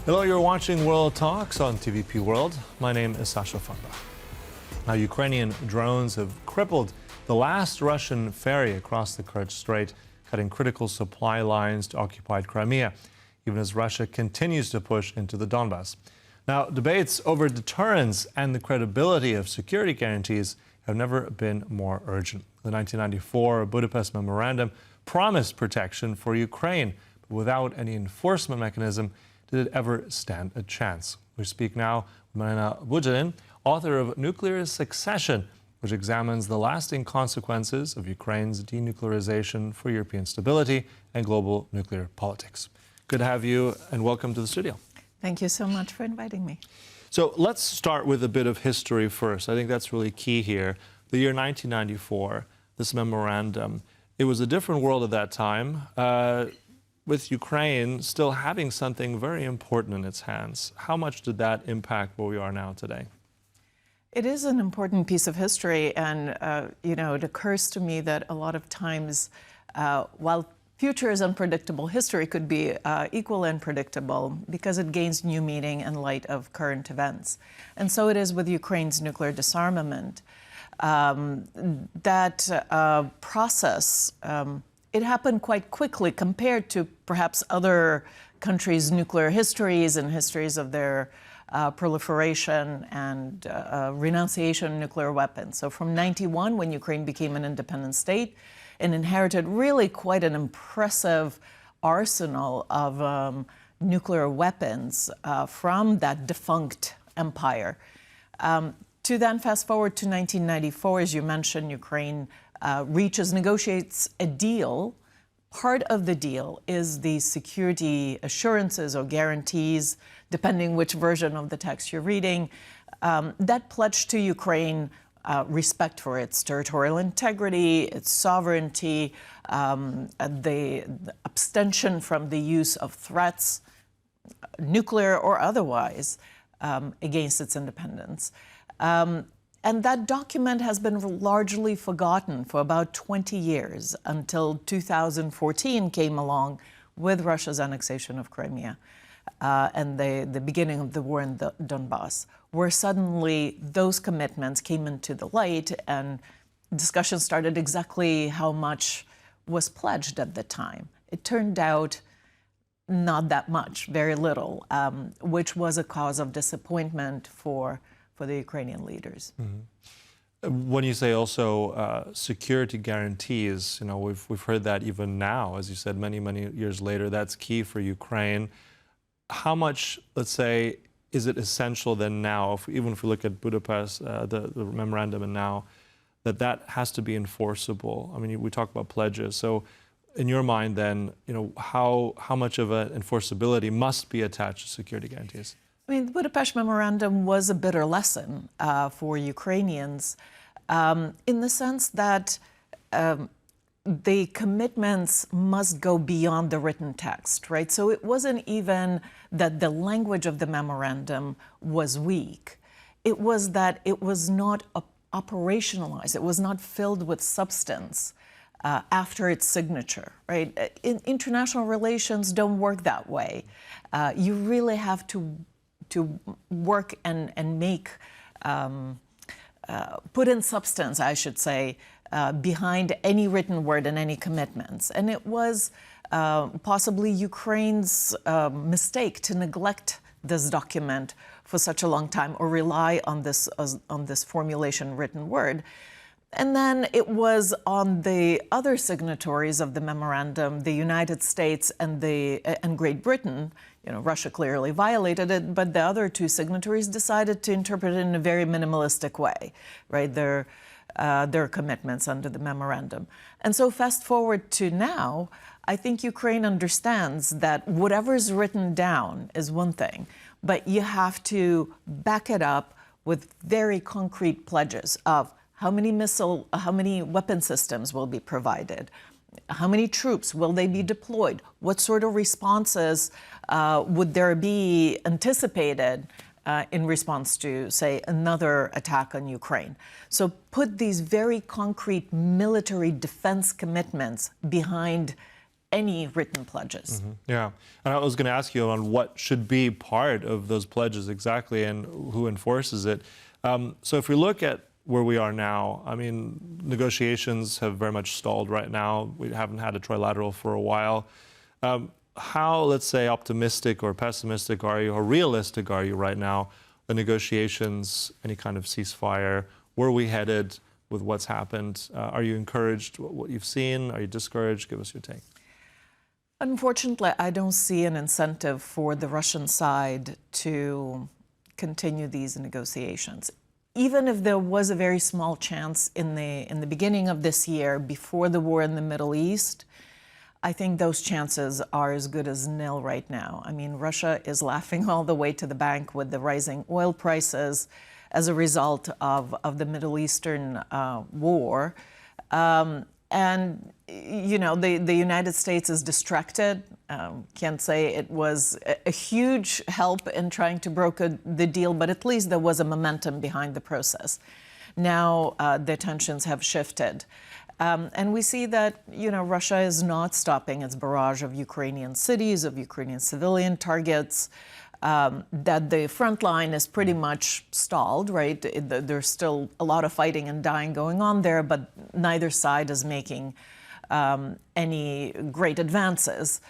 Hello, you're watching World Talks on TVP World. My name is Sascha Fahrbach. Now, Ukrainian drones have crippled the last Russian ferry across the Kerch Strait, cutting critical supply lines to occupied Crimea, even as Russia continues to push into the Donbass. Now, debates over deterrence and the credibility of security guarantees have never been more urgent. The 1994 Budapest Memorandum promised protection for Ukraine, but without any enforcement mechanism, did it ever stand a chance? We speak now with Mariana Budjeryn, author of Nuclear Succession, which examines the lasting consequences of Ukraine's denuclearization for European stability and global nuclear politics. Good to have you, and welcome to the studio. Thank you so much for inviting me. So let's start with a bit of history first. I think that's really key here. The year 1994, this memorandum, it was a different world at that time, with Ukraine still having something very important in its hands. How much did that impact where we are now today? It is an important piece of history, and it occurs to me that a lot of times, while future is unpredictable, history could be equally unpredictable because it gains new meaning in light of current events. And so it is with Ukraine's nuclear disarmament. That process, it happened quite quickly compared to perhaps other countries' nuclear histories and histories of their proliferation and renunciation of nuclear weapons. So from 91, when Ukraine became an independent state, and inherited really quite an impressive arsenal of nuclear weapons from that defunct empire. To then fast forward to 1994, as you mentioned, Ukraine negotiates a deal. Part of the deal is the security assurances or guarantees, depending which version of the text you're reading, that pledge to Ukraine respect for its territorial integrity, its sovereignty, the abstention from the use of threats, nuclear or otherwise, against its independence. And that document has been largely forgotten for about 20 years until 2014 came along with Russia's annexation of Crimea and the beginning of the war in the Donbass, where suddenly those commitments came into the light and discussions started exactly how much was pledged at the time. It turned out not that much, very little, which was a cause of disappointment for the Ukrainian leaders. Mm-hmm. When you say also security guarantees, we've heard that even now, as you said, many years later, that's key for Ukraine. How much, let's say, is it essential then now, even if we look at Budapest, the memorandum, and now that has to be enforceable? I mean, we talk about pledges. So in your mind then, how much of an enforceability must be attached to security guarantees? I mean, the Budapest Memorandum was a bitter lesson for Ukrainians in the sense that the commitments must go beyond the written text, right? So it wasn't even that the language of the memorandum was weak. It was that it was not operationalized. It was not filled with substance after its signature, right? International relations don't work that way. You really have to work and make, put in substance, I should say, behind any written word and any commitments. And it was possibly Ukraine's mistake to neglect this document for such a long time or rely on this formulation written word. And then it was on the other signatories of the memorandum, the United States and Great Britain. Russia clearly violated it, but the other two signatories decided to interpret it in a very minimalistic way, right? Their commitments under the memorandum. And so fast forward to now, I think Ukraine understands that whatever's written down is one thing, but you have to back it up with very concrete pledges of how many weapon systems will be provided, how many troops will they be deployed, what sort of responses would there be anticipated in response to, say, another attack on Ukraine. So put these very concrete military defense commitments behind any written pledges. Yeah, and I was going to ask you on what should be part of those pledges exactly and who enforces it. So if we look at where we are now, I mean, negotiations have very much stalled right now. We haven't had a trilateral for a while. How, let's say, optimistic or pessimistic are you, or realistic are you right now, the negotiations, any kind of ceasefire? Where are we headed with what's happened? Are you encouraged what you've seen? Are you discouraged? Give us your take. Unfortunately, I don't see an incentive for the Russian side to continue these negotiations. Even if there was a very small chance in the beginning of this year, before the war in the Middle East, I think those chances are as good as nil right now. I mean, Russia is laughing all the way to the bank with the rising oil prices as a result of the Middle Eastern war. And, you know, the United States is distracted. Can't say it was a huge help in trying to broker the deal, but at least there was a momentum behind the process. Now the tensions have shifted. And we see that, you know, Russia is not stopping its barrage of Ukrainian cities, of Ukrainian civilian targets, that the front line is pretty much stalled, right? There's still a lot of fighting and dying going on there, but neither side is making any great advances.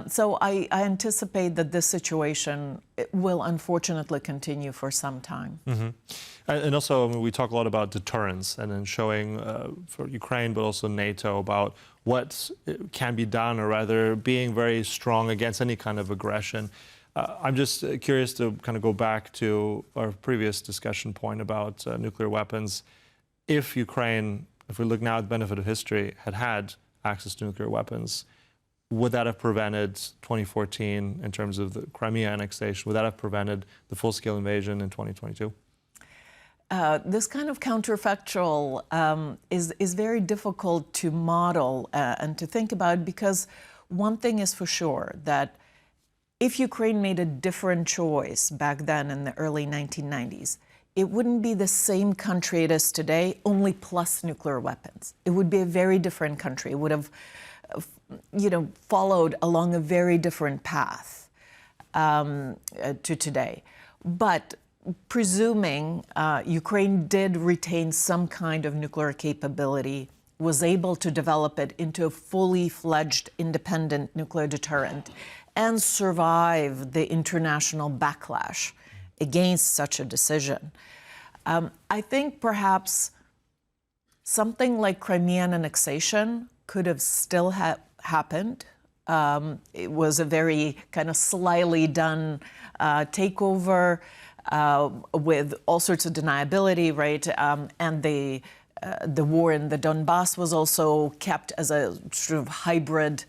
So I anticipate that this situation will unfortunately continue for some time. And also, I mean, we talk a lot about deterrence and then showing for Ukraine, but also NATO, about what can be done, or rather being very strong against any kind of aggression. I'm just curious to kind of go back to our previous discussion point about nuclear weapons. If Ukraine, if we look now at the benefit of history, had had access to nuclear weapons, would that have prevented 2014 in terms of the Crimea annexation? Would that have prevented the full-scale invasion in 2022? This kind of counterfactual is very difficult to model and to think about, because one thing is for sure, that if Ukraine made a different choice back then in the early 1990s, it wouldn't be the same country it is today, only plus nuclear weapons. It would be a very different country. It would have, you know, followed along a very different path to today. But presuming Ukraine did retain some kind of nuclear capability, was able to develop it into a fully fledged independent nuclear deterrent, and survive the international backlash against such a decision, I think perhaps something like Crimean annexation could have still happened. It was a very kind of slyly done takeover with all sorts of deniability, right? And the war in the Donbass was also kept as a sort of hybrid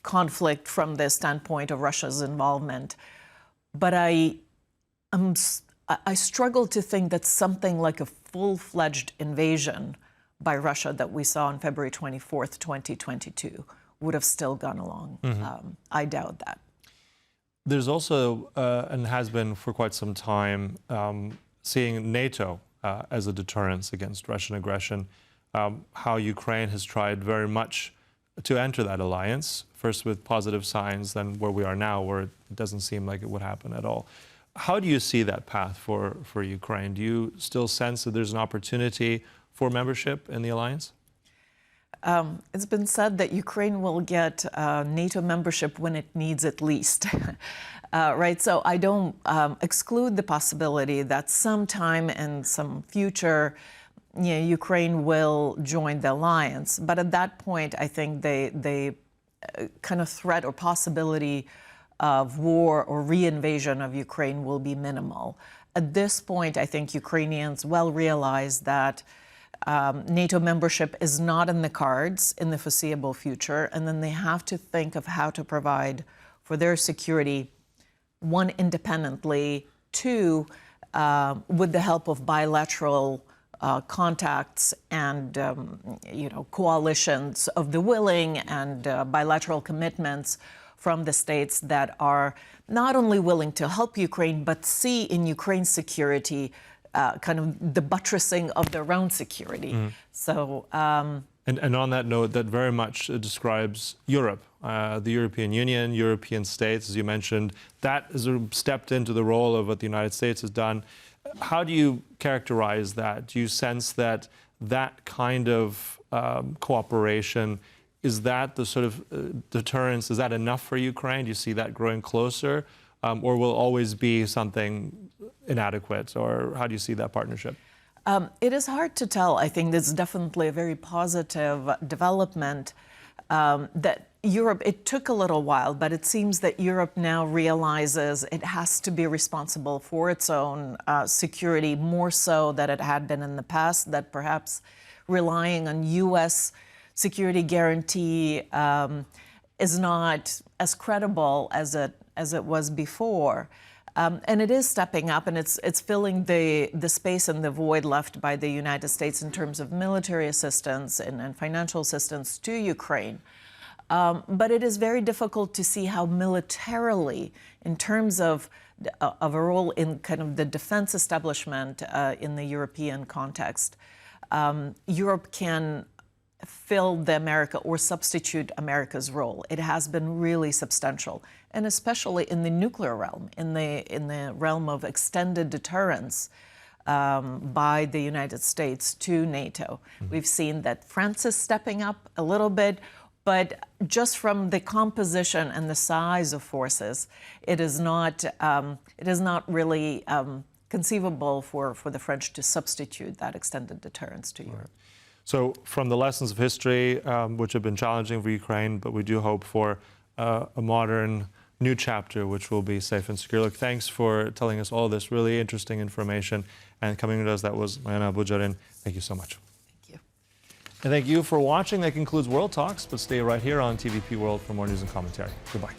conflict from the standpoint of Russia's involvement. But I struggle to think that something like a full-fledged invasion by Russia that we saw on February 24th, 2022 would have still gone along. I doubt that. There's also, and has been for quite some time, seeing NATO as a deterrence against Russian aggression, how Ukraine has tried very much to enter that alliance, first with positive signs, then where we are now, where it doesn't seem like it would happen at all. How do you see that path for Ukraine? Do you still sense that there's an opportunity for membership in the alliance? It's been said that Ukraine will get NATO membership when it needs it least, right? So I don't exclude the possibility that sometime in some future, Ukraine will join the alliance. But at that point, I think the kind of threat or possibility of war or reinvasion of Ukraine will be minimal. At this point, I think Ukrainians well realize that NATO membership is not in the cards in the foreseeable future, and then they have to think of how to provide for their security, one, independently, two, with the help of bilateral contacts and coalitions of the willing, and bilateral commitments from the states that are not only willing to help Ukraine, but see in Ukraine's security kind of the buttressing of their own security. So And on that note, that very much describes Europe, the European Union, European states, as you mentioned. That has stepped into the role of what the United States has done. How do you characterize that? Do you sense that that kind of cooperation, is that the sort of deterrence, is that enough for Ukraine? Do you see that growing closer? Or will always be something inadequate? Or how do you see that partnership? It is hard to tell. I think this is definitely a very positive development that Europe, it took a little while, but it seems that Europe now realizes it has to be responsible for its own security more so than it had been in the past, that perhaps relying on U.S. security guarantee is not as credible as it was before. And it is stepping up, and it's filling the space and the void left by the United States in terms of military assistance and financial assistance to Ukraine. But it is very difficult to see how militarily, in terms of a role in kind of the defense establishment in the European context, Europe can fill the America or substitute America's role. It has been really substantial, and especially in the nuclear realm, in the realm of extended deterrence by the United States to NATO. We've seen that France is stepping up a little bit, but just from the composition and the size of forces, it is not really conceivable for the French to substitute that extended deterrence to Europe. So from the lessons of history, which have been challenging for Ukraine, but we do hope for a modern new chapter which will be safe and secure. Look, thanks for telling us all this really interesting information and coming to us. That was Mariana Budjeryn. Thank you so much. Thank you. And thank you for watching. That concludes World Talks, but stay right here on TVP World for more news and commentary. Goodbye.